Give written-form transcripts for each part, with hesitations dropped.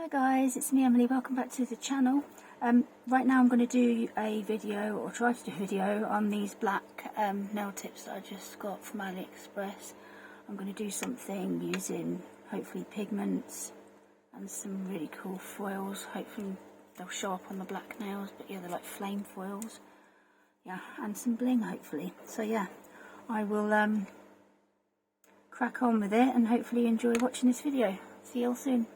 Hi guys, it's me Emily, welcome back to the channel. Right now I'm going to do a video, or try to do a video, on these black nail tips that I just got from AliExpress. I'm going to do something using hopefully pigments and some really cool foils. Hopefully they'll show up on the black nails, but yeah, they're like flame foils. Yeah, and some bling hopefully. So yeah, I will crack on with it and hopefully you enjoy watching this video. See you all soon.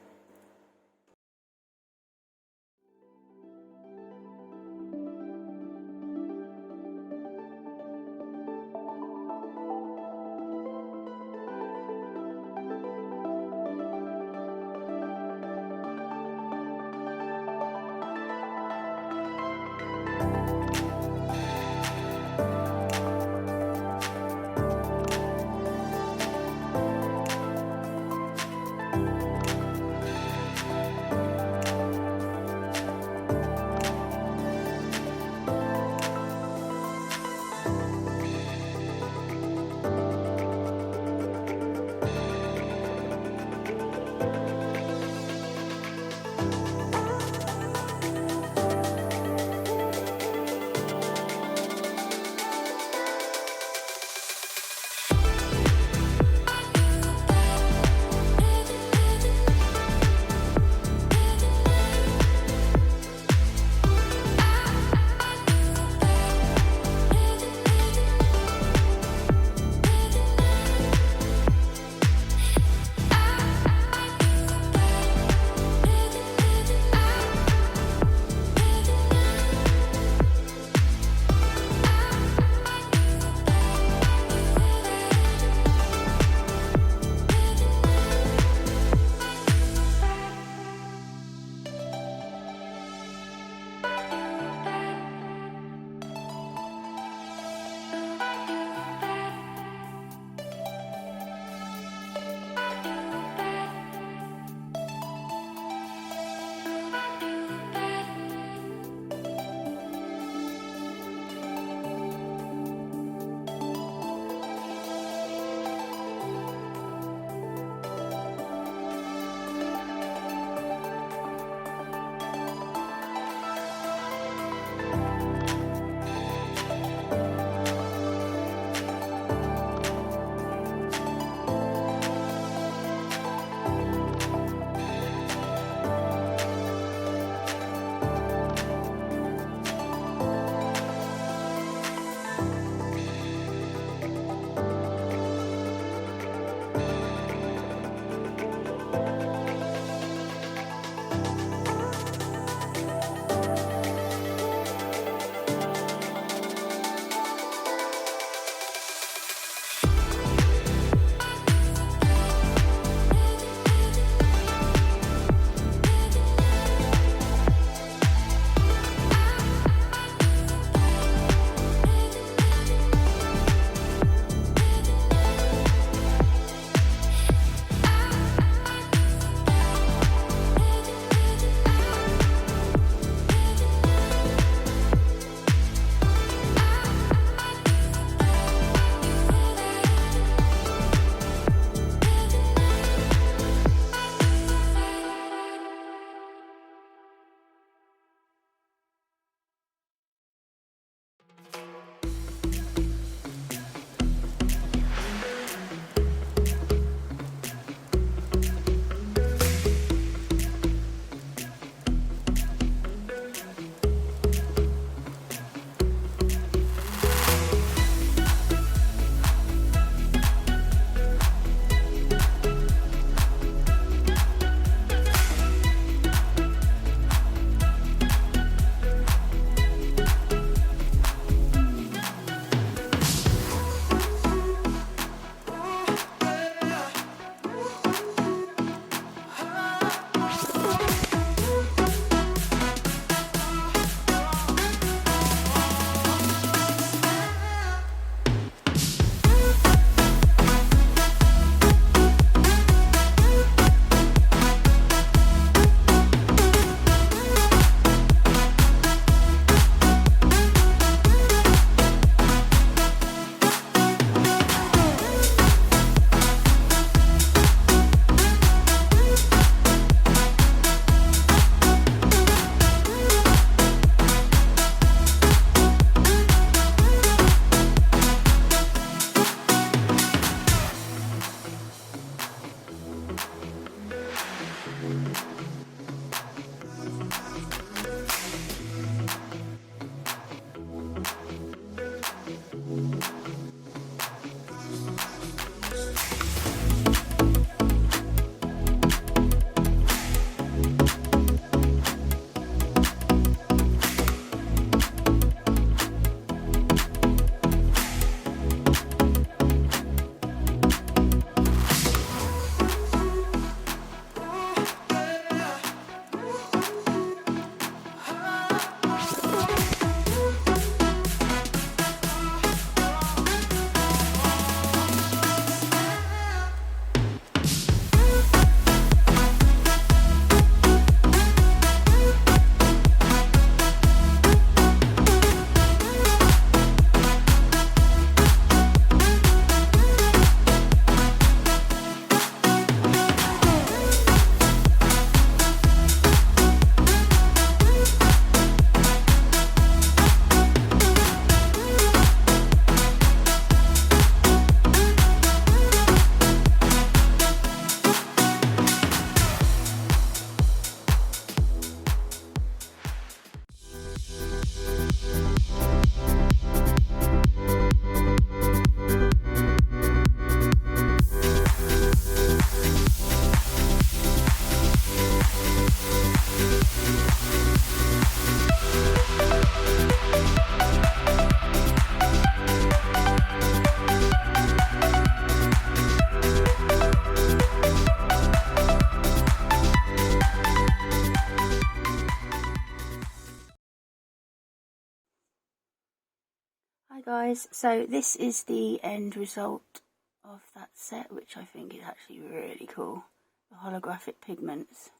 Hi guys, so this is the end result of that set, which I think is actually really cool. The holographic pigments,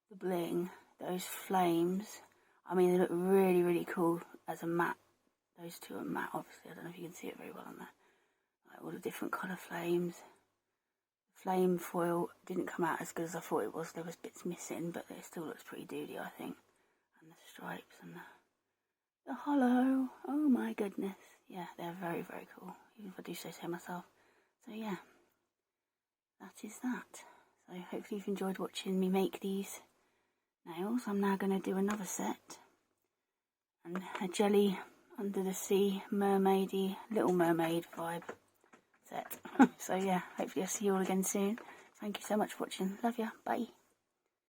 the bling, those flames. I mean, they look really, really cool as a matte. Those two are matte, obviously. I don't know if you can see it very well on there. Like all the different colour flames. Flame foil didn't come out as good as I thought it was. There was bits missing, but it still looks pretty doody, I think. And the stripes and the hollow. Oh my goodness. Yeah, they're very, very cool, even if I do say so myself. So yeah, that is that. So hopefully you've enjoyed watching me make these nails. I'm now going to do another set. And a jelly under the sea, mermaidy, Little Mermaid vibe set. So yeah, hopefully I'll see you all again soon. Thank you so much for watching. Love ya. Bye.